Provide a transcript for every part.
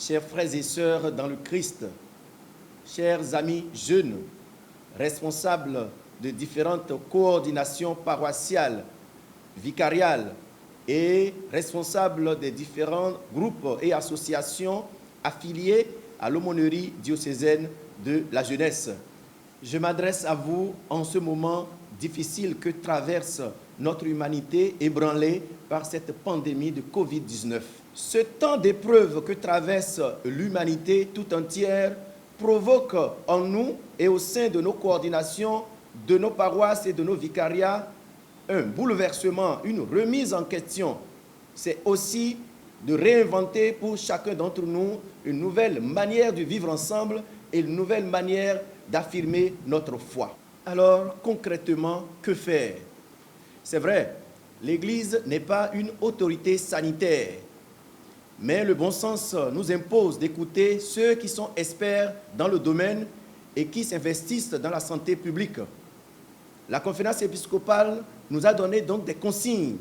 chers frères et sœurs dans le Christ, chers amis jeunes, responsables de différentes coordinations paroissiales, vicariales et responsables des différents groupes et associations affiliés à l'aumônerie diocésaine de la jeunesse. Je m'adresse à vous en ce moment difficile que traverse notre humanité ébranlée par cette pandémie de Covid-19. Ce temps d'épreuve que traverse l'humanité tout entière provoque en nous et au sein de nos coordinations, de nos paroisses et de nos vicariats un bouleversement, une remise en question. C'est aussi de réinventer pour chacun d'entre nous une nouvelle manière de vivre ensemble et une nouvelle manière d'affirmer notre foi. Alors, concrètement, que faire? C'est vrai, l'Église n'est pas une autorité sanitaire, mais le bon sens nous impose d'écouter ceux qui sont experts dans le domaine et qui s'investissent dans la santé publique. La conférence épiscopale nous a donné donc des consignes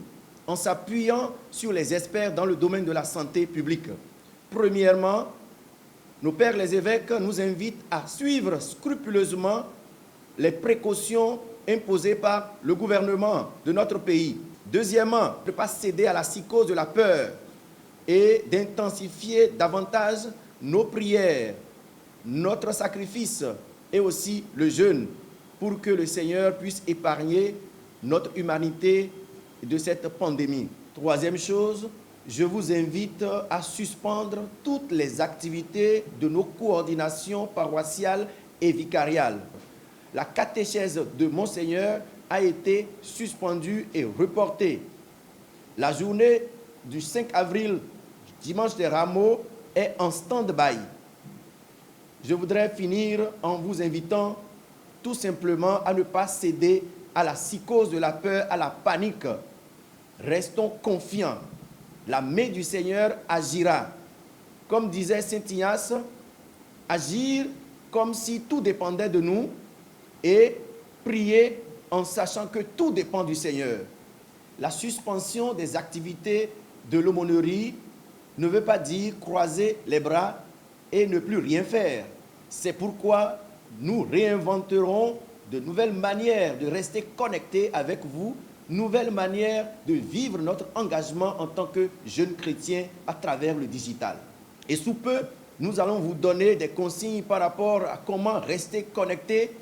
en s'appuyant sur les experts dans le domaine de la santé publique. Premièrement, nos pères les évêques nous invitent à suivre scrupuleusement les précautions imposées par le gouvernement de notre pays. Deuxièmement, ne pas céder à la psychose de la peur et d'intensifier davantage nos prières, notre sacrifice et aussi le jeûne pour que le Seigneur puisse épargner notre humanité de cette pandémie. Troisième chose, je vous invite à suspendre toutes les activités de nos coordinations paroissiales et vicariales. La catéchèse de Monseigneur a été suspendue et reportée. La journée du 5 avril, dimanche des Rameaux, est en stand-by. Je voudrais finir en vous invitant tout simplement à ne pas céder à la psychose de la peur, à la panique. Restons confiants. La main du Seigneur agira. Comme disait Saint Ignace, agir comme si tout dépendait de nous et prier en sachant que tout dépend du Seigneur. La suspension des activités de l'aumônerie ne veut pas dire croiser les bras et ne plus rien faire. C'est pourquoi nous réinventerons de nouvelles manières de rester connectés avec vous, nouvelles manières de vivre notre engagement en tant que jeunes chrétiens à travers le digital. Et sous peu, nous allons vous donner des consignes par rapport à comment rester connectés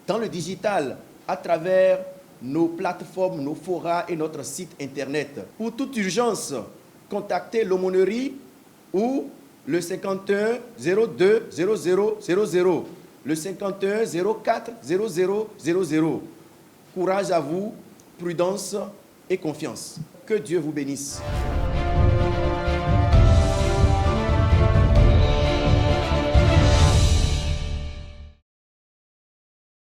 dans le digital à travers nos plateformes, nos forats et notre site internet. Pour toute urgence, contactez l'aumônerie ou le 51 02 00 00, le 51 04 00 00. Courage à vous, prudence et confiance. Que Dieu vous bénisse.